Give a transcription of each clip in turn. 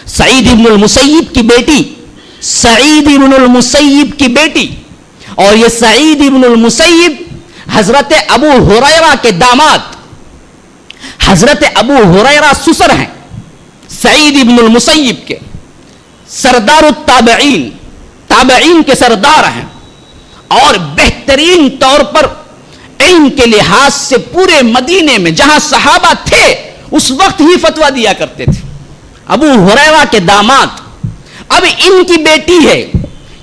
سعید ابن المسیب کی بیٹی، سعید ابن المسیب کی بیٹی، اور یہ سعید ابن المسیب حضرت ابو ہریرہ کے داماد، حضرت ابو ہریرہ سسر ہیں سعید ابن المسیب کے، سردار التابعین، تابعین کے سردار ہیں، اور بہترین طور پر علم کے لحاظ سے پورے مدینے میں جہاں صحابہ تھے اس وقت ہی فتویٰ دیا کرتے تھے، ابو ہریرہ کے داماد۔ اب ان کی بیٹی ہے،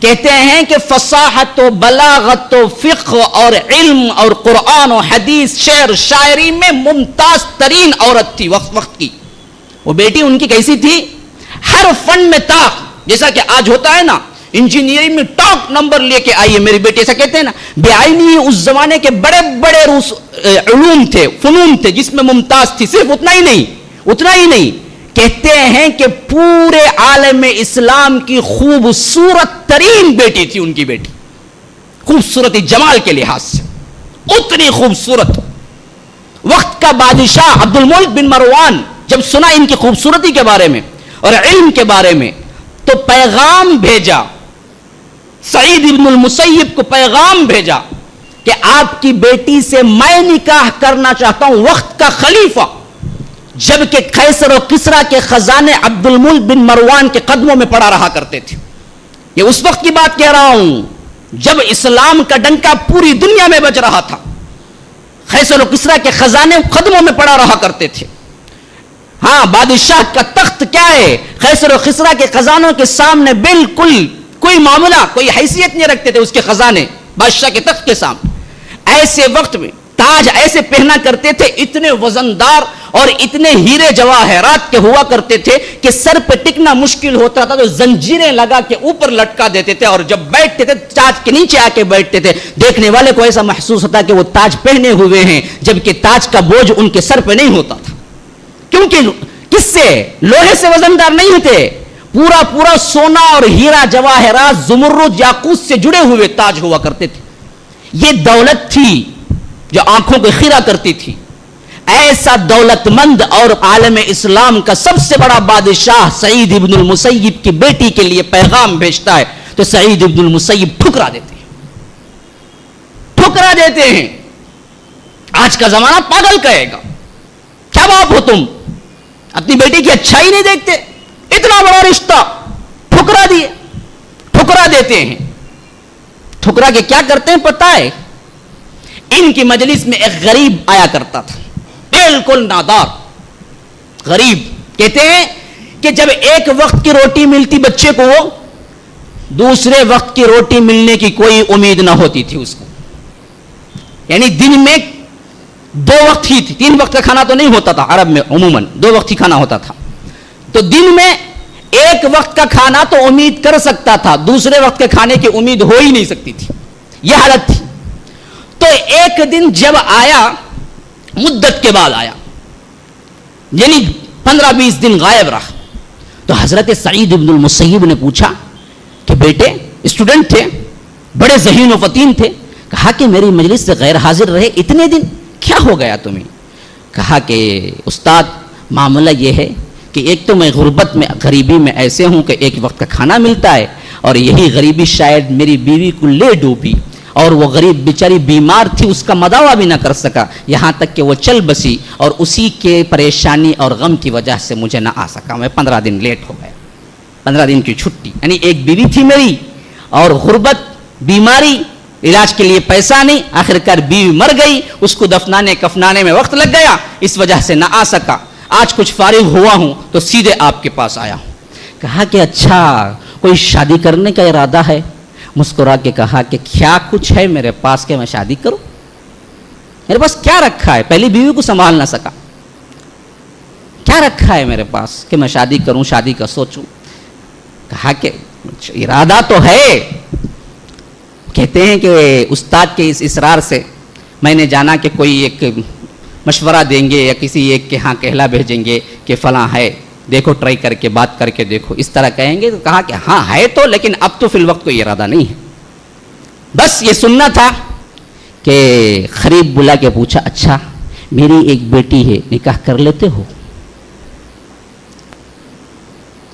کہتے ہیں کہ فصاحت و بلاغت و فقہ اور علم اور قرآن و حدیث، شعر شاعری میں ممتاز ترین عورت تھی وقت کی۔ وہ بیٹی ان کی کیسی تھی؟ ہر فن میں طاق، جیسا کہ آج ہوتا ہے نا انجینئرنگ میں ٹاپ نمبر لے کے آئی ہے میری بیٹی، ایسا کہتے ہیں نا، بیعینی اس زمانے کے بڑے بڑے علوم تھے، فنون تھے جس میں ممتاز تھی۔ صرف اتنا ہی نہیں، کہتے ہیں کہ پورے عالم اسلام کی خوبصورت ترین بیٹی تھی ان کی بیٹی، خوبصورتی جمال کے لحاظ سے اتنی خوبصورت۔ وقت کا بادشاہ عبد الملک بن مروان جب سنا ان کی خوبصورتی کے بارے میں اور علم کے بارے میں تو پیغام بھیجا، سعید ابن المسیب کو پیغام بھیجا کہ آپ کی بیٹی سے میں نکاح کرنا چاہتا ہوں، وقت کا خلیفہ، جبکہ قیصر و کسریٰ کے خزانے عبد الملک بن مروان کے قدموں میں پڑا رہا کرتے تھے۔ یہ اس وقت کی بات کہہ رہا ہوں جب اسلام کا ڈنکا پوری دنیا میں بج رہا تھا، قیصر و کسریٰ کے خزانے قدموں میں پڑا رہا کرتے تھے۔ ہاں، بادشاہ کا تخت کیا ہے، قیصر و کسریٰ کے خزانوں کے سامنے بالکل کوئی معاملہ، کوئی حیثیت نہیں رکھتے تھے اس کے خزانے بادشاہ کے تخت کے سامنے۔ ایسے وقت میں تاج ایسے پہنا کرتے تھے، اتنے وزندار اور اتنے ہیرے جواہرات کے ہوا کرتے تھے کہ سر پہ ٹکنا مشکل ہوتا تھا تو زنجیریں لگا کے اوپر لٹکا دیتے تھے، اور جب بیٹھتے تھے تاج کے نیچے آ کے بیٹھتے تھے، دیکھنے والے کو ایسا محسوس ہوتا کہ وہ تاج پہنے ہوئے ہیں، جبکہ تاج کا بوجھ ان کے سر پہ نہیں ہوتا تھا، کیونکہ کس سے؟ لوہے سے وزندار نہیں تھے، پورا سونا اور ہیرا جواہرات زمرد یاقوت سے جڑے ہوئے تاج ہوا کرتے تھے۔ یہ دولت تھی جو آنکھوں کو خیرہ کرتی تھی۔ ایسا دولت مند اور عالم اسلام کا سب سے بڑا بادشاہ سعید ابن المسیب کی بیٹی کے لیے پیغام بھیجتا ہے تو سعید ابن المسیب ٹھکرا دیتے ہیں۔ آج کا زمانہ پاگل کہے گا، کیا باپ ہو تم، اپنی بیٹی کی اچھائی نہیں دیکھتے، اتنا بڑا رشتہ ٹھکرا دیتے ہیں۔ ٹھکرا کے کیا کرتے ہیں پتہ ہے؟ ان کی مجلس میں ایک غریب آیا کرتا تھا، بالکل نادار غریب۔ کہتے ہیں کہ جب ایک وقت کی روٹی ملتی بچے کو، دوسرے وقت کی روٹی ملنے کی کوئی امید نہ ہوتی تھی اس کو، یعنی دن میں 2 وقت ہی تھی، 3 وقت کا کھانا تو نہیں ہوتا تھا عرب میں، عموماً 2 وقت ہی کھانا ہوتا تھا، تو دن میں 1 وقت کا کھانا تو امید کر سکتا تھا، دوسرے وقت کے کھانے کی امید ہو ہی نہیں سکتی تھی، یہ حالت تھی۔ تو ایک دن جب آیا، مدت کے بعد آیا، یعنی 15-20 دن غائب رہا، تو حضرت سعید ابن المسیب نے پوچھا کہ بیٹے، اسٹوڈنٹ تھے، بڑے ذہین و فطین تھے، کہا کہ میری مجلس سے غیر حاضر رہے اتنے دن، کیا ہو گیا تمہیں؟ کہا کہ استاد معاملہ یہ ہے کہ ایک تو میں غربت میں، غریبی میں ایسے ہوں کہ 1 وقت کا کھانا ملتا ہے، اور یہی غریبی شاید میری بیوی کو لے ڈوبی، اور وہ غریب بیچاری بیمار تھی، اس کا مداوا بھی نہ کر سکا، یہاں تک کہ وہ چل بسی، اور اسی کے پریشانی اور غم کی وجہ سے مجھے نہ آ سکا، میں 15 دن لیٹ ہو گیا، 15 دن کی چھٹی، یعنی ایک بیوی تھی میری، اور غربت، بیماری، علاج کے لیے پیسہ نہیں، آخرکار بیوی مر گئی، اس کو دفنانے کفنانے میں وقت لگ گیا، اس وجہ سے نہ آ سکا، آج کچھ فارغ ہوا ہوں تو سیدھے آپ کے پاس آیا ہوں۔ کہا کہ اچھا کوئی شادی کرنے کا ارادہ ہے؟ مسکرا کے کہا کہ کیا کچھ ہے میرے پاس کہ میں شادی کروں؟ میرے پاس کیا رکھا ہے؟ پہلی بیوی کو سنبھال نہ سکا، کیا رکھا ہے میرے پاس کہ میں شادی کروں، شادی کا سوچوں؟ کہا کہ ارادہ تو ہے۔ کہتے ہیں کہ استاد کے اس اصرار سے میں نے جانا کہ کوئی ایک مشورہ دیں گے یا کسی ایک کے ہاں کہلا بھیجیں گے کہ فلاں ہے، دیکھو ٹرائی کر کے بات کر کے دیکھو، اس طرح کہیں گے، تو کہا کہ ہاں ہے تو، لیکن اب تو فی الوقت کوئی ارادہ نہیں ہے، بس یہ سننا تھا کہ قریب بلا کے پوچھا اچھا میری ایک بیٹی ہے، نکاح کر لیتے ہو؟